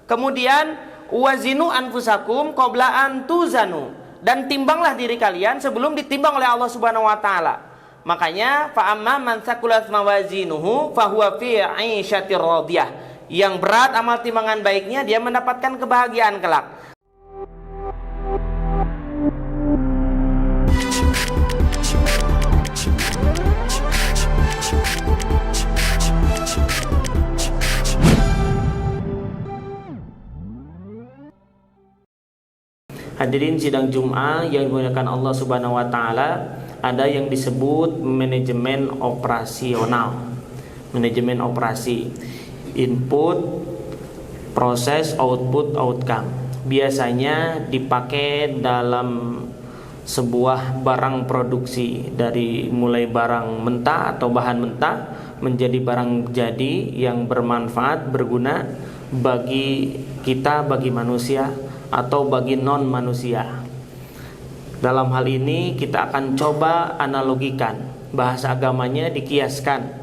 Kemudian wazinu anfusakum qabla an tuzanu, dan timbanglah diri kalian sebelum ditimbang oleh Allah Subhanahu wa taala. Makanya fa amma man thaqulat mawazinuhu fahuwa fi 'aisyatir radiyah. Yang berat amal timbangan baiknya, dia mendapatkan kebahagiaan kelak. Hadirin sidang Jum'ah yang dimuliakan Allah Subhanahu wa taala, ada yang disebut manajemen operasional. Manajemen operasi, input, proses, output, outcome. Biasanya dipakai dalam sebuah barang produksi, dari mulai barang mentah atau bahan mentah menjadi barang jadi yang bermanfaat, berguna bagi kita, bagi manusia atau bagi non manusia. Dalam hal ini kita akan coba analogikan, bahasa agamanya dikiaskan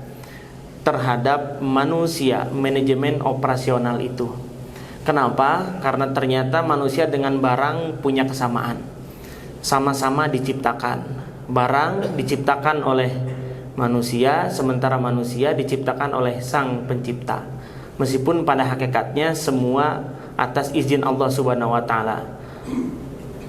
terhadap manusia, manajemen operasional itu. Kenapa? Karena ternyata manusia dengan barang punya kesamaan, sama-sama diciptakan. Barang diciptakan oleh manusia, sementara manusia diciptakan oleh Sang Pencipta. Meskipun pada hakikatnya semua atas izin Allah Subhanahu wa taala.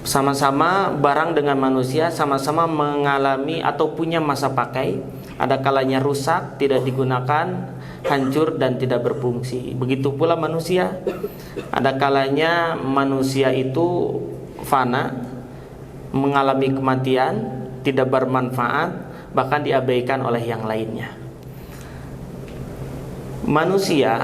Sama-sama barang dengan manusia sama-sama mengalami atau punya masa pakai. Ada kalanya rusak, tidak digunakan, hancur dan tidak berfungsi. Begitu pula manusia. Ada kalanya manusia itu fana, mengalami kematian, tidak bermanfaat, bahkan diabaikan oleh yang lainnya. Manusia,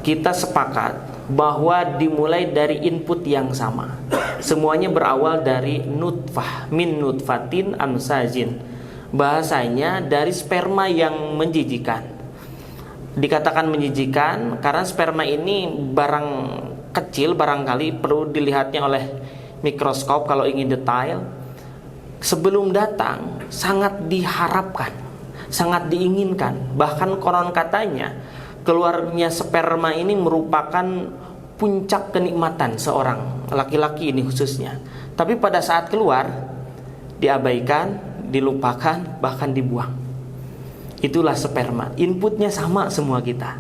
kita sepakat bahwa dimulai dari input yang sama. Semuanya berawal dari nutfah, min nutfatin amsajin. Bahasanya dari sperma yang menjijikan. Dikatakan menjijikan karena sperma ini barang kecil, barangkali perlu dilihatnya oleh mikroskop kalau ingin detail. Sebelum datang sangat diharapkan, sangat diinginkan. Bahkan konon katanya keluarnya sperma ini merupakan puncak kenikmatan seorang laki-laki ini khususnya. Tapi pada saat keluar diabaikan, dilupakan, bahkan dibuang. Itulah sperma. Inputnya sama semua kita.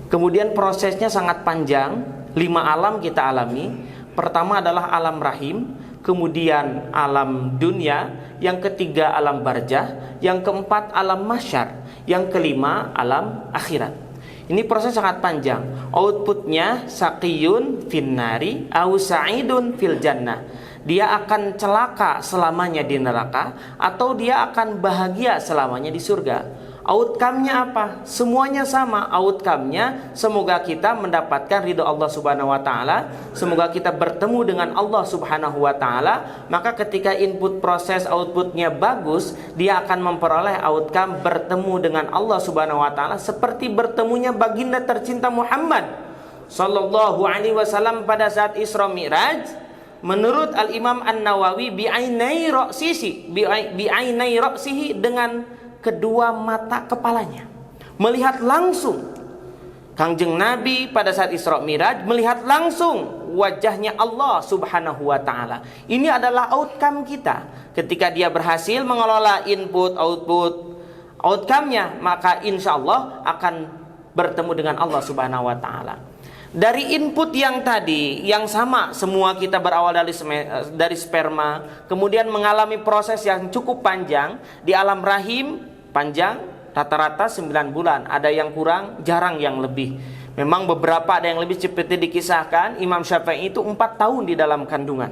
Kemudian prosesnya sangat panjang. 5 alam kita alami. Pertama adalah alam rahim, kemudian alam dunia, yang ketiga alam barzah, yang keempat alam mahsyar, yang kelima alam akhirat. Ini proses sangat panjang. Outputnya saqiyun finnari au sa'idun fil jannah. Dia akan celaka selamanya di neraka atau dia akan bahagia selamanya di surga. Outcome-nya apa? Semuanya sama. Outcome-nya semoga kita mendapatkan ridho Allah Subhanahu wa taala, semoga kita bertemu dengan Allah Subhanahu wa taala. Maka ketika input proses outputnya bagus, dia akan memperoleh outcome bertemu dengan Allah Subhanahu wa taala seperti bertemunya baginda tercinta Muhammad sallallahu alaihi wasallam pada saat Isra Mi'raj. Menurut Al-Imam An-Nawawi bi'ainai ra'sihi, dengan kedua mata kepalanya melihat langsung Kangjeng Nabi pada saat Isra Mi'raj, melihat langsung wajahnya Allah Subhanahu wa taala. Ini adalah outcome kita. Ketika dia berhasil mengelola input, output, outcome-nya, maka insya Allah akan bertemu dengan Allah Subhanahu wa taala. Dari input yang tadi, yang sama, semua kita berawal dari sperma, kemudian mengalami proses yang cukup panjang. Di alam rahim panjang, rata-rata 9 bulan. Ada yang kurang, jarang yang lebih. Memang beberapa ada yang lebih, seperti dikisahkan Imam Syafi'i itu 4 tahun di dalam kandungan.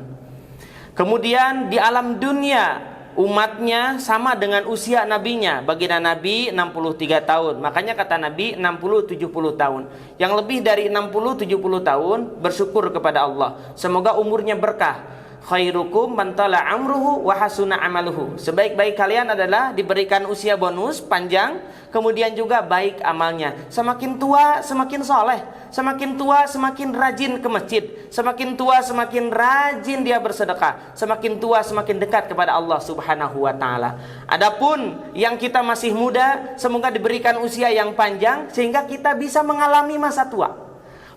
Kemudian di alam dunia, umatnya sama dengan usia nabinya. Baginda Nabi 63 tahun. Makanya kata Nabi 60-70 tahun. Yang lebih dari 60-70 tahun bersyukur kepada Allah. Semoga umurnya berkah. Khairukum man tala amruhu wa hasuna amaluhu. Sebaik-baik kalian adalah diberikan usia bonus panjang, kemudian juga baik amalnya. Semakin tua semakin soleh, semakin tua semakin rajin ke masjid, semakin tua semakin rajin dia bersedekah, semakin tua semakin dekat kepada Allah Subhanahu wa taala. Adapun yang kita masih muda, semoga diberikan usia yang panjang sehingga kita bisa mengalami masa tua.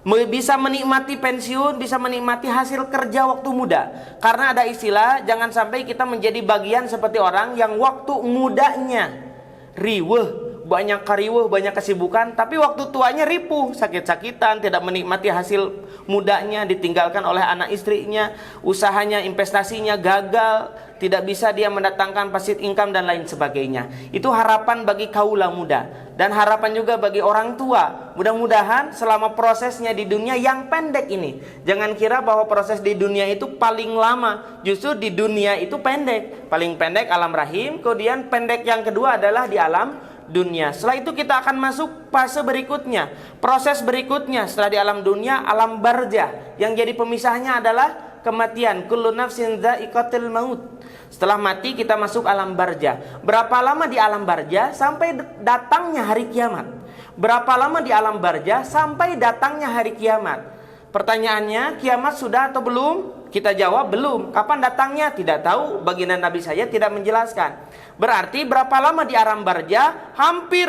bisa menikmati pensiun, bisa menikmati hasil kerja waktu muda. Karena ada istilah, jangan sampai kita menjadi bagian seperti orang yang waktu mudanya riweh, banyak kariweh, banyak kesibukan, tapi waktu tuanya ripuh, sakit-sakitan, tidak menikmati hasil mudanya, ditinggalkan oleh anak istrinya, usahanya, investasinya gagal, tidak bisa dia mendatangkan passive income dan lain sebagainya. Itu harapan bagi kaula muda. Dan harapan juga bagi orang tua. Mudah-mudahan selama prosesnya di dunia yang pendek ini, jangan kira bahwa proses di dunia itu paling lama. Justru di dunia itu pendek. Paling pendek alam rahim, kemudian pendek yang kedua adalah di alam dunia. Setelah itu kita akan masuk fase berikutnya, proses berikutnya. Setelah di alam dunia, alam barzah. Yang jadi pemisahnya adalah kematian. Kullu nafsin dha'iqatul maut. Setelah mati kita masuk alam barzah. Berapa lama di alam barzah sampai datangnya hari kiamat? Berapa lama di alam barzah sampai datangnya hari kiamat? Pertanyaannya, kiamat sudah atau belum? Kita jawab belum. Kapan datangnya? Tidak tahu. Baginda Nabi saya tidak menjelaskan. Berarti berapa lama di alam barzah? Hampir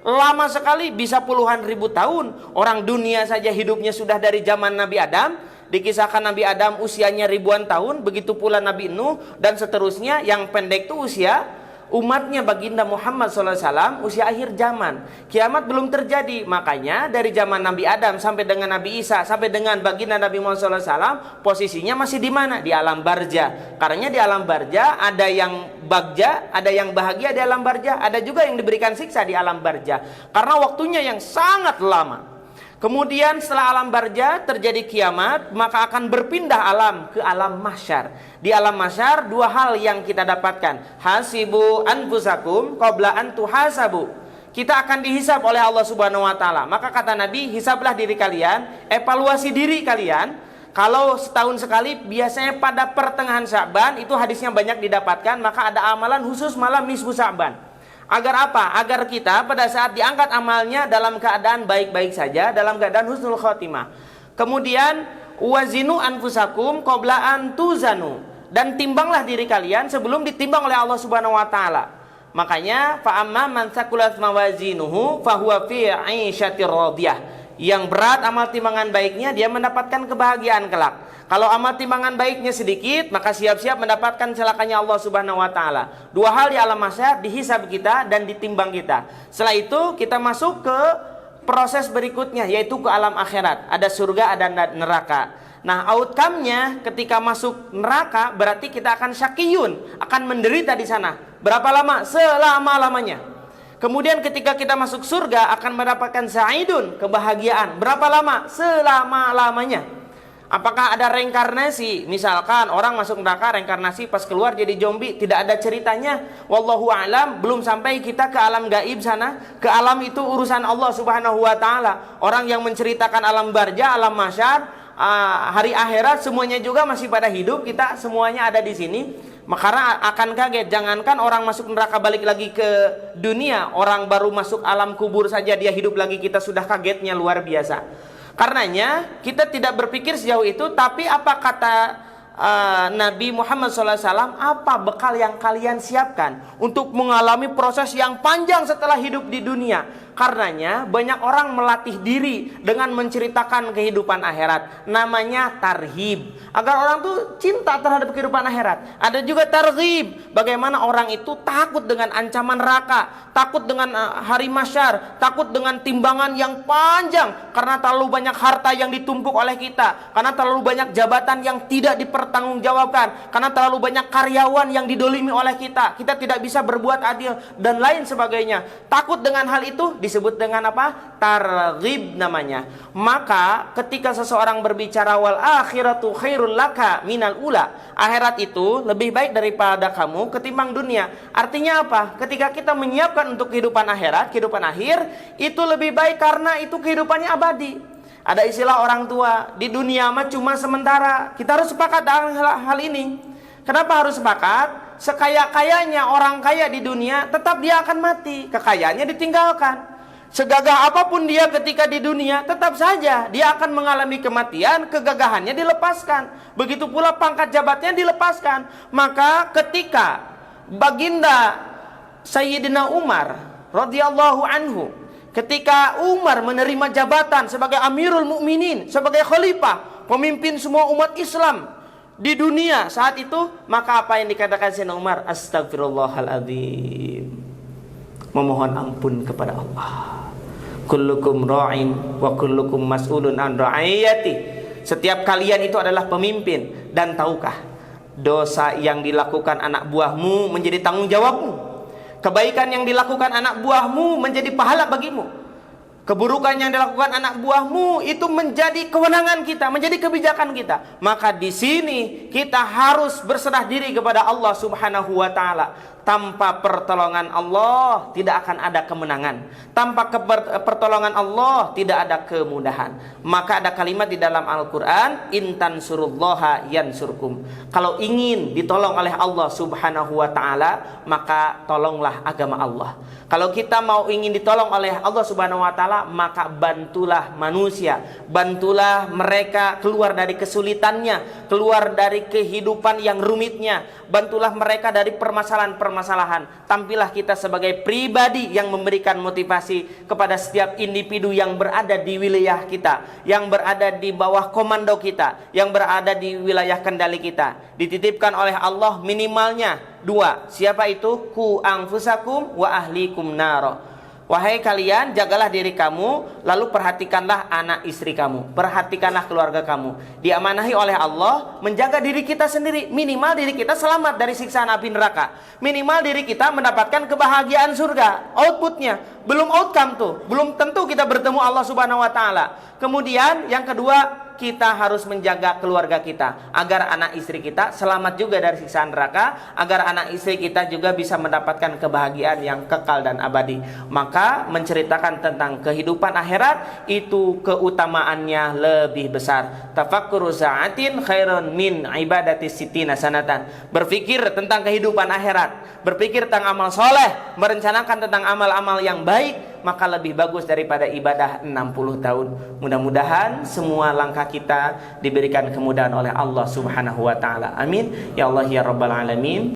lama sekali, bisa puluhan ribu tahun. Orang dunia saja hidupnya sudah dari zaman Nabi Adam. Dikisahkan Nabi Adam usianya ribuan tahun, begitu pula Nabi Nuh dan seterusnya. Yang pendek itu usia umatnya baginda Muhammad SAW, usia akhir zaman. Kiamat belum terjadi. Makanya dari zaman Nabi Adam sampai dengan Nabi Isa sampai dengan baginda Nabi Muhammad SAW, posisinya masih di mana? Di alam barzah. Karena di alam barzah ada yang bagja, ada yang bahagia di alam barzah, ada juga yang diberikan siksa di alam barzah. Karena waktunya yang sangat lama. Kemudian setelah alam barzah terjadi kiamat, maka akan berpindah alam ke alam mahsyar. Di alam mahsyar dua hal yang kita dapatkan. Hasibu anfusakum qabla an tuhasabu. Kita akan dihisab oleh Allah Subhanahu wa taala. Maka kata Nabi, hisablah diri kalian, evaluasi diri kalian. Kalau setahun sekali, biasanya pada pertengahan Sya'ban, itu hadisnya banyak didapatkan, maka ada amalan khusus malam nisfu Sya'ban. Agar apa? Agar kita pada saat diangkat amalnya dalam keadaan baik-baik saja, dalam keadaan husnul khotimah. Kemudian wazinu anfusakum qabla an tuzanu, dan timbanglah diri kalian sebelum ditimbang oleh Allah Subhanahu wa taala. Makanya fa amma man thaqulat mawazinuhu fahuwa fi 'aisyatir radiyah. Yang berat amal timbangan baiknya, dia mendapatkan kebahagiaan kelak. Kalau amal timbangan baiknya sedikit, maka siap-siap mendapatkan celakanya Allah Subhanahu wa taala. Dua hal di alam mahsyar, dihisab kita dan ditimbang kita. Setelah itu kita masuk ke proses berikutnya, yaitu ke alam akhirat. Ada surga, ada neraka. Nah, outcome-nya ketika masuk neraka berarti kita akan syakiyun, akan menderita di sana. Berapa lama? Selama-lamanya. Kemudian ketika kita masuk surga akan mendapatkan sa'idun, kebahagiaan. Berapa lama? Selama-lamanya. Apakah ada reinkarnasi? Misalkan orang masuk neraka reinkarnasi, pas keluar jadi zombie, tidak ada ceritanya. Wallahu a'lam, belum sampai kita ke alam gaib sana. Ke alam itu urusan Allah Subhanahu wa taala. Orang yang menceritakan alam barzah, alam mahsyar, hari akhirat semuanya juga masih pada hidup, kita semuanya ada di sini. Makanya akan kaget, jangankan orang masuk neraka balik lagi ke dunia, orang baru masuk alam kubur saja dia hidup lagi, kita sudah kagetnya luar biasa. Karenanya kita tidak berpikir sejauh itu, tapi apa kata Nabi Muhammad SAW, apa bekal yang kalian siapkan untuk mengalami proses yang panjang setelah hidup di dunia? Karenanya banyak orang melatih diri dengan menceritakan kehidupan akhirat. Namanya tarhib, agar orang tuh cinta terhadap kehidupan akhirat. Ada juga targhib, bagaimana orang itu takut dengan ancaman neraka, takut dengan hari mahsyar, takut dengan timbangan yang panjang, karena terlalu banyak harta yang ditumpuk oleh kita, karena terlalu banyak jabatan yang tidak dipertanggungjawabkan, karena terlalu banyak karyawan yang didolimi oleh kita, kita tidak bisa berbuat adil dan lain sebagainya. Takut dengan hal itu disebut dengan apa? Targhib namanya. Maka ketika seseorang berbicara wal akhiratu khairul laka minal ula, akhirat itu lebih baik daripada kamu ketimbang dunia. Artinya apa? Ketika kita menyiapkan untuk kehidupan akhirat, kehidupan akhir, itu lebih baik karena itu kehidupannya abadi. Ada istilah orang tua, di dunia mah cuma sementara. Kita harus sepakat dengan hal ini. Kenapa harus sepakat? Sekaya-kayanya orang kaya di dunia, tetap dia akan mati, kekayaannya ditinggalkan. Segagah apapun dia ketika di dunia, tetap saja dia akan mengalami kematian, kegagahannya dilepaskan. Begitu pula pangkat jabatannya dilepaskan. Maka ketika baginda Sayyidina Umar radhiyallahu anhu, Ketika Umar menerima jabatan sebagai Amirul Mukminin, sebagai khalifah, pemimpin semua umat Islam di dunia saat itu, maka apa yang dikatakan Sayyidina Umar? Astagfirullahaladzim, memohon ampun kepada Allah. Kullukum ra'in wa kullukum mas'ulun an ra'iyati. Setiap kalian itu adalah pemimpin, dan tahukah dosa yang dilakukan anak buahmu menjadi tanggung jawabmu. Kebaikan yang dilakukan anak buahmu menjadi pahala bagimu. Keburukan yang dilakukan anak buahmu itu menjadi kewenangan kita, menjadi kebijakan kita. Maka di sini kita harus berserah diri kepada Allah Subhanahu wa taala. Tanpa pertolongan Allah tidak akan ada kemenangan. Tanpa pertolongan Allah tidak ada kemudahan. Maka ada kalimat di dalam Al-Quran, intan surullaha yansurkum. Kalau ingin ditolong oleh Allah Subhanahu wa ta'ala, maka tolonglah agama Allah. Kalau kita mau ingin ditolong oleh Allah Subhanahu wa ta'ala, maka bantulah manusia, bantulah mereka keluar dari kesulitannya, keluar dari kehidupan yang rumitnya, bantulah mereka dari permasalahan-permasalahan. Tampillah kita sebagai pribadi yang memberikan motivasi kepada setiap individu yang berada di wilayah kita, yang berada di bawah komando kita, yang berada di wilayah kendali kita. Dititipkan oleh Allah minimalnya 2. Siapa itu? Ku anfusakum wa ahlikum naro. Wahai kalian, jagalah diri kamu, lalu perhatikanlah anak istri kamu, perhatikanlah keluarga kamu. Diamanahi oleh Allah menjaga diri kita sendiri. Minimal diri kita selamat dari siksaan api neraka. Minimal diri kita mendapatkan kebahagiaan surga. Outputnya, belum outcome tuh, belum tentu kita bertemu Allah Subhanahu wa taala. Kemudian yang kedua, kita harus menjaga keluarga kita agar anak istri kita selamat juga dari siksaan neraka, agar anak istri kita juga bisa mendapatkan kebahagiaan yang kekal dan abadi. Maka menceritakan tentang kehidupan akhirat itu keutamaannya lebih besar. Tafakkuru sa'atin khairun min ibadati sittina sanatan. Berpikir tentang kehidupan akhirat, berpikir tentang amal soleh, merencanakan tentang amal-amal yang baik, maka lebih bagus daripada ibadah 60 tahun. Mudah-mudahan semua langkah kita diberikan kemudahan oleh Allah Subhanahu wa taala. Amin ya Allah ya rabbal alamin.